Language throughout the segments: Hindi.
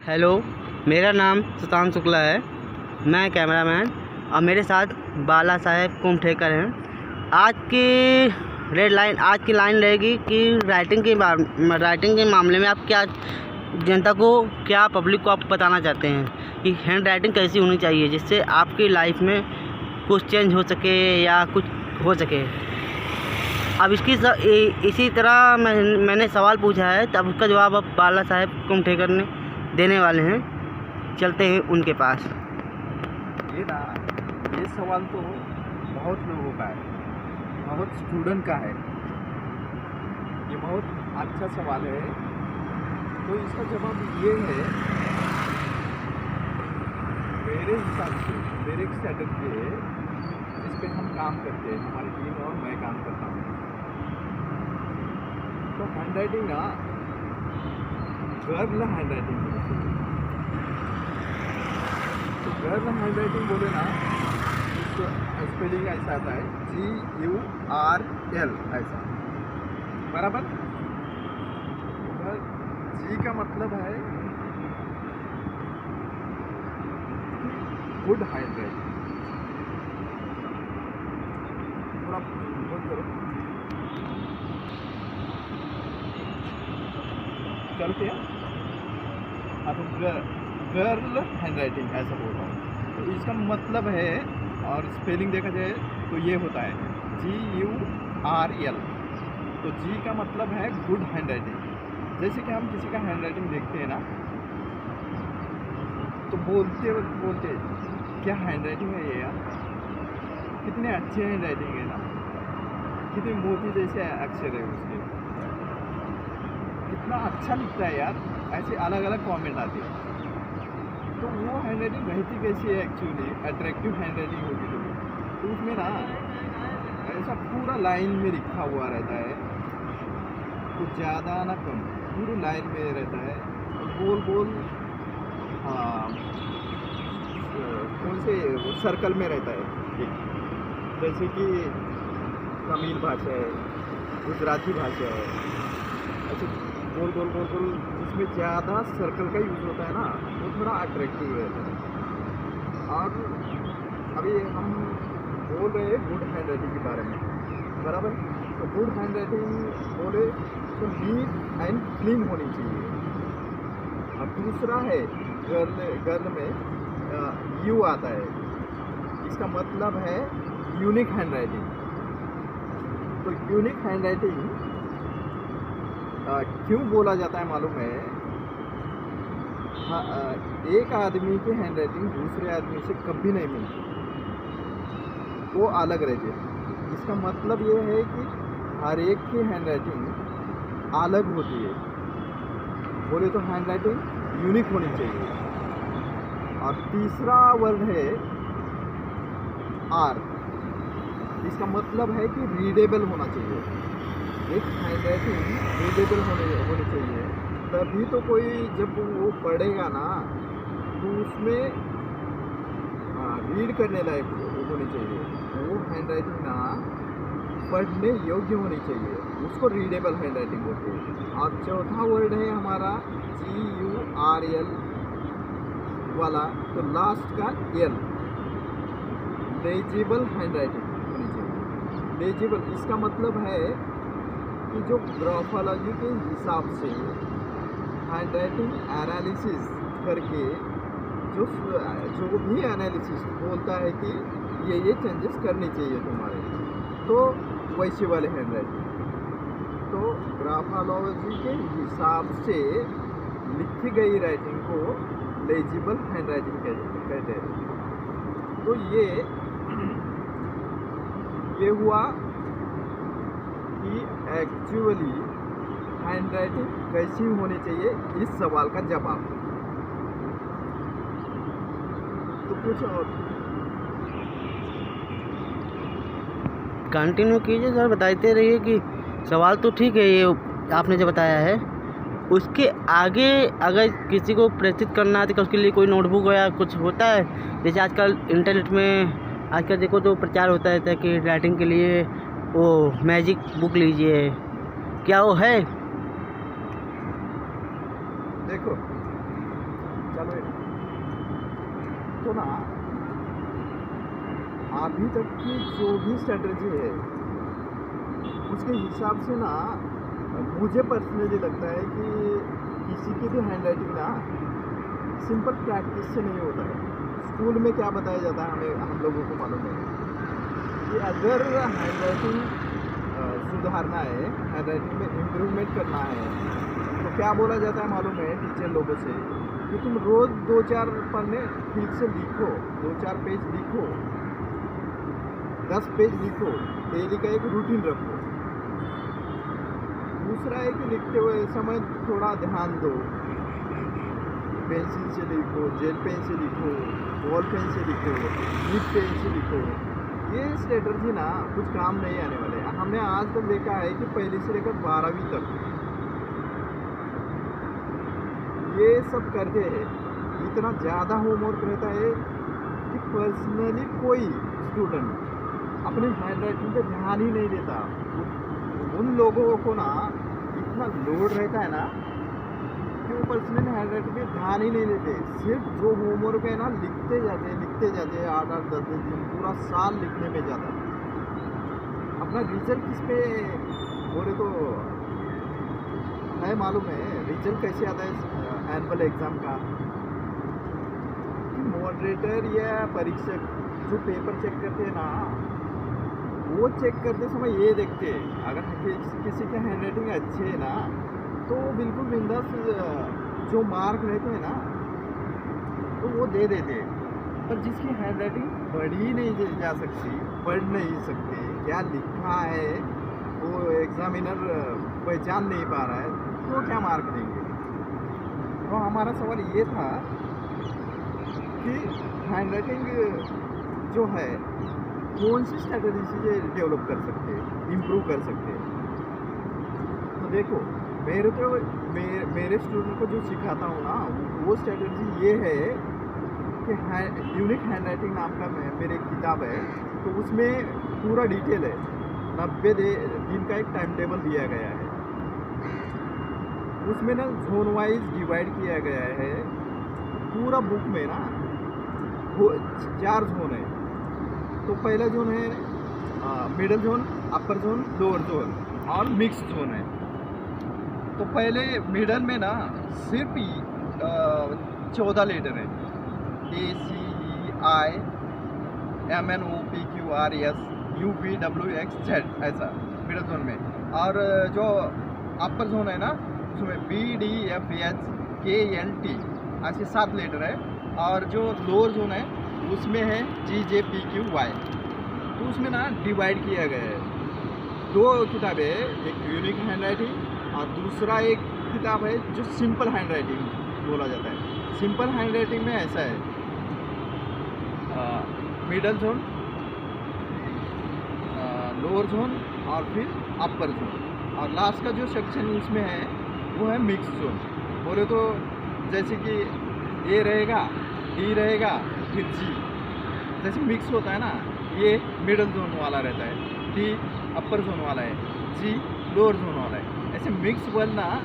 हेलो, मेरा नाम सुशांत शुक्ला है। मैं कैमरामैन और मेरे साथ बाला साहेब कुमठेकर हैं। आज की लाइन रहेगी कि राइटिंग के मामले में आप क्या जनता को, क्या पब्लिक को आप बताना चाहते हैं कि हैंड राइटिंग कैसी होनी चाहिए जिससे आपकी लाइफ में कुछ चेंज हो सके या कुछ हो सके। अब इसी तरह मैंने सवाल पूछा है, तब उसका जवाब अब बाला साहेब कुमठेकर ने देने वाले हैं। चलते हैं उनके पास। ये सवाल तो बहुत लोगों का है, बहुत स्टूडेंट का है। ये बहुत अच्छा सवाल है। तो इसका जवाब ये है, मेरे हिसाब से मेरे एक स्ट्रैटेजी है जिस पे हम काम करते हैं, हमारी टीम और मैं काम करता हूँ। तो हैंड राइटिंग ना गर्ल हैंड राइटिंग, तो गर्ल हैंड राइटिंग बोले ना तो स्पेलिंग ऐसा आता है GURL ऐसा, बराबर। जी का मतलब है गुड हैंड राइटिंग। थोड़ा बोल करो, चलते हैं। अब गर्ल हैंड राइटिंग ऐसा बोल रहा हूँ, तो इसका मतलब है, और स्पेलिंग देखा जाए तो ये होता है GURL। तो जी का मतलब है गुड हैंड राइटिंग। जैसे कि हम किसी का हैंड राइटिंग देखते हैं ना, तो बोलते क्या हैंड राइटिंग है ये यार, कितने अच्छे हैंड राइटिंग है ना, कितने मोती जैसे अक्षर है उसके, कितना अच्छा लिखता है यार। ऐसे अलग अलग कमेंट आते हैं। तो वो हैंड राइटिंग रहती कैसी है एक्चुअली, अट्रैक्टिव हैंड राइटिंग होगी तो उसमें ना ऐसा पूरा लाइन में लिखा हुआ रहता है, कुछ ज़्यादा ना कम, पूरी लाइन में रहता है। गोल कौन से वो सर्कल में रहता है, जैसे कि तमिल भाषा है, गुजराती भाषा है, ऐसे गोल जिसमें ज़्यादा सर्कल का यूज़ होता है ना, वो थोड़ा अट्रैक्टिव रहता है। और अभी हम बोल रहे हैं गुड हैंड राइटिंग के बारे में, बराबर। तो गुड हैंड राइटिंग बोले तो नीट एंड क्लीन होनी चाहिए। और दूसरा है गर्ल में यू आता है, इसका मतलब है यूनिक हैंड राइटिंग। तो यूनिक हैंड राइटिंग क्यों बोला जाता है मालूम है? एक आदमी की हैंड राइटिंग दूसरे आदमी से कभी नहीं मिलती, वो अलग रहती है। इसका मतलब ये है कि हर एक की हैंड राइटिंग अलग होती है। बोले तो हैंड राइटिंग यूनिक होनी चाहिए। और तीसरा वर्ड है आर, इसका मतलब है कि रीडेबल होना चाहिए। एक हैंड राइटिंग रीडेबल होनी चाहिए, तभी तो कोई जब वो पढ़ेगा ना तो उसमें रीड करने लायक होनी चाहिए। वो हैंड राइटिंग ना पढ़ने योग्य होनी चाहिए, उसको रीडेबल हैंड राइटिंग बोलते हैं। और चौथा वर्ड है हमारा GURL वाला, तो लास्ट का L, लेजिबल हैंड राइटिंग होनी चाहिए। लेजिबल इसका मतलब है कि जो ग्राफोलॉजी के हिसाब से हैंड राइटिंग एनालिसिस करके जो भी एनालिसिस बोलता है कि ये चेंजेस करनी चाहिए तुम्हारे, तो वैसे वाले हैंड राइटिंग। तो ग्राफोलॉजी के हिसाब से लिखी गई राइटिंग को लेजिबल हैंड राइटिंग कहते हैं। तो ये हुआ कि एक्चुअली हैंड राइटिंग कैसी होनी चाहिए, इस सवाल का जवाब। तो कुछ और कंटिन्यू कीजिए सर, बताते रहिए कि सवाल तो ठीक है ये आपने जो बताया है, उसके आगे अगर किसी को प्रेरित करना है तो उसके लिए कोई नोटबुक या कुछ होता है। जैसे आजकल इंटरनेट में आजकल देखो तो प्रचार होता है कि राइटिंग के लिए वो मैजिक बुक लीजिए, क्या वो है? देखो चलो तो ना अभी तक की जो भी स्ट्रेटजी है उसके हिसाब से ना मुझे पर्सनली लगता है कि किसी की भी हैंड राइटिंग ना सिंपल प्रैक्टिस से नहीं होता है। स्कूल में क्या बताया जाता है हमें, हम लोगों को मालूम है कि अगर हैंड राइटिंग सुधारना है, हैंड राइटिंग में इम्प्रूवमेंट करना है, तो क्या बोला जाता है मालूम है टीचर लोगों से कि तुम रोज़ 2-4 पन्ने ठीक से लिखो, 2-4 पेज लिखो, 10 पेज लिखो, डेली का एक रूटीन रखो। दूसरा है कि लिखते हुए समय थोड़ा ध्यान दो, पेंसिल से लिखो, जेल पेन से लिखो, बॉल पेन से लिखो, निब पेन से लिखो। ये स्ट्रेटर्जी ना कुछ काम नहीं आने वाले। हमने आज तक देखा है कि पहली से लेकर 12वीं तक ये सब करते हैं, इतना ज़्यादा होमवर्क रहता है कि पर्सनली कोई स्टूडेंट अपने हैंड राइटिंग पे ध्यान ही नहीं देता। उन लोगों को ना इतना लोड रहता है ना कि वो पर्सनली हैंड राइटिंग पे ध्यान ही नहीं देते, सिर्फ जो होमवर्क है ना लिखते जाते हैं 8-8, 10-10 दिन, पूरा साल लिखने में जाता है। अपना रिजल्ट किस पे बोले तो है मालूम है, रिजल्ट कैसे आता है एनुअल एग्ज़ाम का, मॉडरेटर या परीक्षक जो पेपर चेक करते हैं ना, वो चेक करते समय ये देखते हैं अगर किसी के हैंड राइटिंग अच्छे है ना तो बिल्कुल बिंदास जो मार्क रहते हैं ना तो वो दे देते हैं। पर जिसकी हैंड राइटिंग पढ़ी नहीं जा सकती, पढ़ नहीं सकते, क्या लिखा है वो एग्जामिनर पहचान नहीं पा रहा है, तो क्या मार्क देंगे। तो हमारा सवाल ये था कि हैंड राइटिंग जो है कौन सी स्ट्रैटेजी से डेवलप कर सकते हैं, इम्प्रूव कर सकते हैं। तो देखो मेरे स्टूडेंट को जो सिखाता हूँ ना वो स्ट्रैटेजी ये है कि यूनिक हैंड राइटिंग नाम का मेरे किताब है, तो उसमें पूरा डिटेल है, 90 दिन का एक टाइम टेबल दिया गया है। उसमें ना जोन वाइज डिवाइड किया गया है, पूरा बुक में ना 4 जोन है। तो पहला जोन है मिडल जोन, अपर जोन, लोअर जोन और मिक्स जोन है। तो पहले मिडल में ना सिर्फ 14 लेटर है, ACEI MNOPQRS UVWXZ, ऐसा मिडल जोन में। और जो अपर जोन है ना उसमें BDFHKNT ऐसे 7 लेटर है। और जो लोअर जोन है उसमें है GJPQY। तो उसमें ना डिवाइड किया गया है, 2 किताबें, एक यूनिक हैंड राइटिंग और दूसरा एक किताब है जो सिंपल हैंड राइटिंग बोला जाता है। सिंपल हैंड राइटिंग में ऐसा है मिडल जोन, लोअर जोन और फिर अपर जोन, और लास्ट का जो सेक्शन उसमें है वो है मिक्स जोन। बोले तो जैसे कि ए रहेगा, डी रहेगा, फिर जी, जैसे मिक्स होता है ना, ये मिडल जोन वाला रहता है, डी अपर जोन वाला है, जी लोअर जोन वाला है। ऐसे मिक्स बनना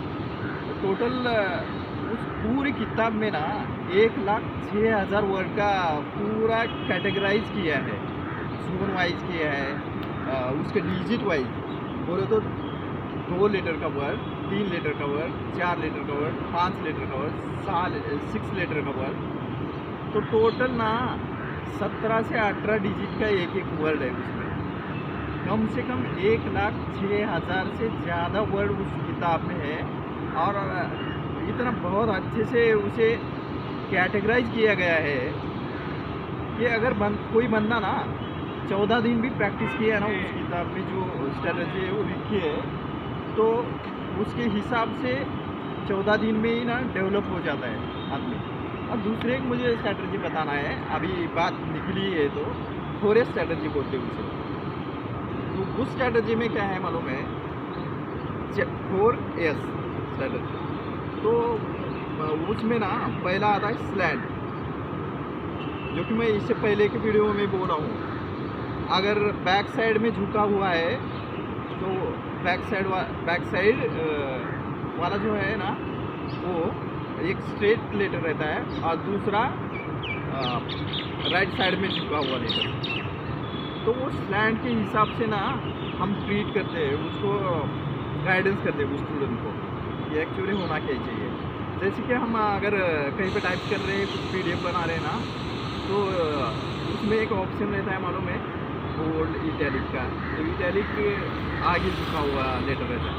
टोटल उस पूरी किताब में ना 1,06,000 वर्ड का पूरा कैटेगराइज किया है, जोन वाइज किया है, उसके डिजिट वाइज बोले तो 2 लेटर का वर्ड, 3 लेटर का वर्ड, 4 लेटर का वर्ड, 5 लेटर का वर्ड, 6 लेटर का वर्ड। तो टोटल ना 17 से 18 डिजिट का एक वर्ड है उसमें। कम से कम 1,06,000 से ज़्यादा वर्ड उस किताब में है, और इतना बहुत अच्छे से उसे कैटेगराइज किया गया है कि अगर कोई बंदा ना 14 दिन भी प्रैक्टिस किया है ना उस किताब में जो स्ट्रेटजी है वो लिखी है, तो उसके हिसाब से 14 दिन में ही ना डेवलप हो जाता है आदमी। और दूसरे एक मुझे स्ट्रैटेजी बताना है, अभी बात निकली है तो फोरेस्ट स्ट्रैटेजी बोलते हैं उसे। तो उस स्ट्रैटेजी में क्या है मालूम है, 4S स्ट्रैटेजी। तो उसमें ना पहला आता है स्लैंट, जो कि मैं इससे पहले के वीडियो में बोला हूँ। अगर बैक साइड में झुका हुआ है तो बैक साइड वाला जो है ना वो एक स्ट्रेट लेटर रहता है और दूसरा राइट साइड में झुका हुआ लेटर। तो वो स्लैंट के हिसाब से ना हम ट्रीट करते हैं उसको, गाइडेंस करते हैं उस स्टूडेंट को कि एक्चुअली होना क्या चाहिए। जैसे कि हम अगर कहीं पे टाइप कर रहे हैं, कुछ PDF बना रहे हैं ना, तो उसमें एक ऑप्शन रहता है मालूम है, बोल्ड इटैलिक का। तो इटैलिक आगे झुका हुआ लेटर रहता है,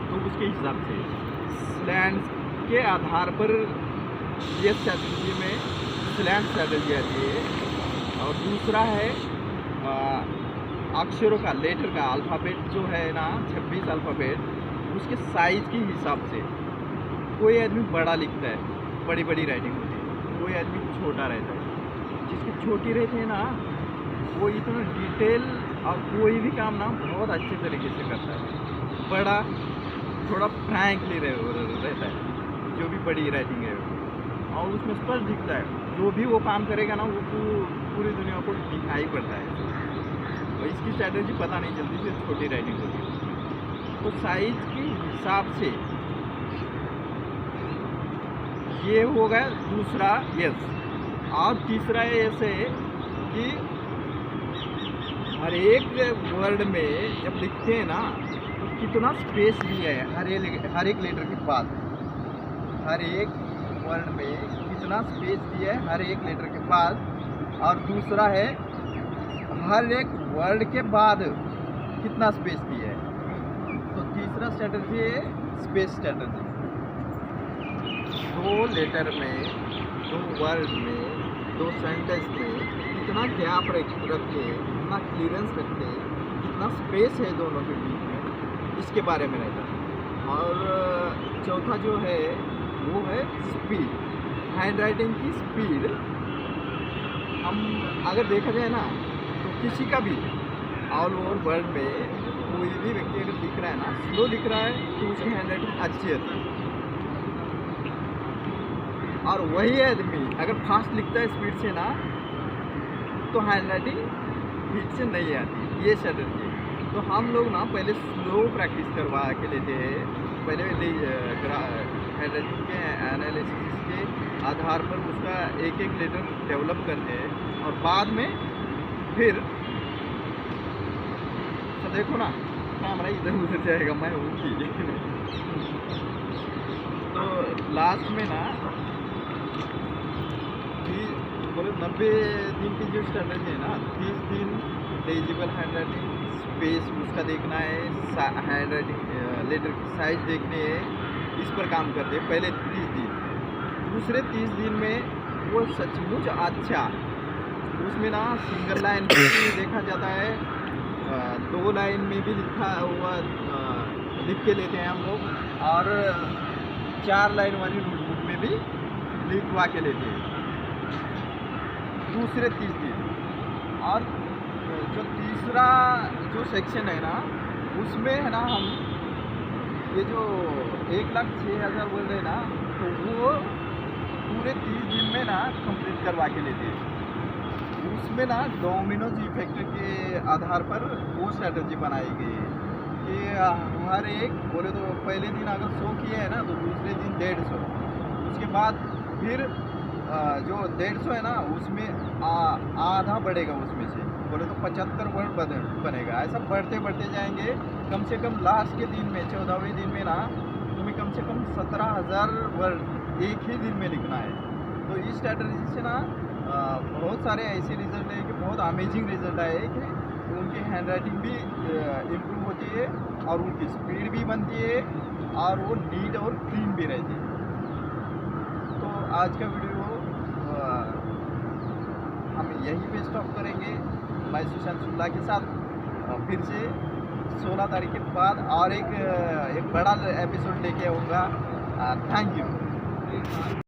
तो उसके हिसाब से स्लैंट के आधार पर ये स्ट्रैटेजी में स्लैंट स्ट्रैटेजी आती है। और दूसरा है अक्षरों का, लेटर का अल्फ़ाबेट जो है ना 26 अल्फ़ाबेट, उसके साइज़ के हिसाब से कोई आदमी बड़ा लिखता है, बड़ी बड़ी राइटिंग होती है, कोई आदमी छोटा रहता है। जिसकी छोटी रहती है ना वो इतना डिटेल और कोई भी काम ना बहुत अच्छे तरीके से करता है। बड़ा थोड़ा फ्रैंकली रहता है जो भी बड़ी राइटिंग है, और उसमें स्पष्ट दिखता है जो भी वो काम करेगा ना वो पूरी दुनिया को दिखाई पड़ता है। तो इसकी स्ट्रैटेजी पता नहीं चलती, सिर्फ छोटी राइटिंग होती है। तो साइज के हिसाब से ये हो गया दूसरा यस। और तीसरा यस है कि हर एक वर्ड में जब लिखते हैं ना तो कितना स्पेस दिया है हर एक लेटर के बाद, हर एक वर्ड में कितना स्पेस दिया है हर एक लेटर के बाद। और दूसरा है हर एक वर्ड के बाद कितना स्पेस दिया है। तो तीसरा स्ट्रैटेजी है स्पेस स्ट्रैटेजी। दो लेटर में, दो वर्ड में, दो सेंटेंस में कितना गैप रखे, कितना क्लियरेंस रखे, कितना स्पेस है दोनों के बीच में, इसके बारे में रहता है। और चौथा जो है वो है स्पीड, हैंड राइटिंग की स्पीड। हम अगर देखा जाए ना तो किसी का भी ऑल ओवर वर्ल्ड में कोई भी व्यक्ति अगर लिख रहा है ना, स्लो लिख रहा है तो उसकी हैंड राइटिंग अच्छी होती है। और वही आदमी अगर फास्ट लिखता है स्पीड से ना तो हैंड राइटिंग ठीक से नहीं आती। ये स्ट्रैटेजी। तो हम लोग ना पहले स्लो प्रैक्टिस करवा के लेते हैं, पहले हैंड राइटिंग के एनालिसिस के आधार पर उसका एक एक लेटर डेवलप करते हैं, और बाद में फिर तो देखो ना कैमरा इधर उधर जाएगा, मैं हूँ कि तो लास्ट में ना बोले 90 दिन की जो स्ट्रैटेजी है ना, 30 दिन लेजिबल हैंड राइटिंग, स्पेस उसका देखना है, हैंड राइटिंग लेटर की साइज देखनी है, इस पर काम करते हैं पहले 30 दिन। दूसरे 30 दिन में वो सचमुच अच्छा, उसमें ना सिंगल लाइन भी देखा जाता है, 2 लाइन में भी लिखा हुआ लिख के लेते हैं हम लोग, और 4 लाइन वाली नोटबुक में भी लिखवा के लेते हैं दूसरे 30 दिन। और जो तीसरा जो सेक्शन है ना उसमें है ना हम ये जो 1,06,000 वर्ड है ना, तो वो पूरे 30 दिन में ना कंप्लीट करवा के लेते हैं। उसमें ना डोमिनोज इफेक्ट के आधार पर वो स्ट्रैटेजी बनाई गई है कि हर एक बोले तो पहले दिन अगर 100 किए हैं ना तो दूसरे दिन 150, उसके बाद फिर जो 150 है ना उसमें आधा बढ़ेगा, उसमें से बोले तो 75 वर्ड बनेगा। ऐसा बढ़ते बढ़ते जाएंगे, कम से कम लास्ट के दिन में 14वें दिन में ना तुम्हें कम से कम 17,000 वर्ड एक ही दिन में लिखना है। तो इस स्ट्रैटेजी से ना बहुत सारे ऐसे रिजल्ट है कि बहुत अमेजिंग रिजल्ट आए कि उनकी हैंड राइटिंग भी इम्प्रूव होती है और उनकी स्पीड भी बनती है और वो नीट और क्लीन भी रहती है। तो आज का वीडियो हम यहीं पे स्टॉप करेंगे। मैं सुशांत शुक्ला के साथ फिर से 16 तारीख के बाद और एक बड़ा एपिसोड लेके आऊँगा। Thank you.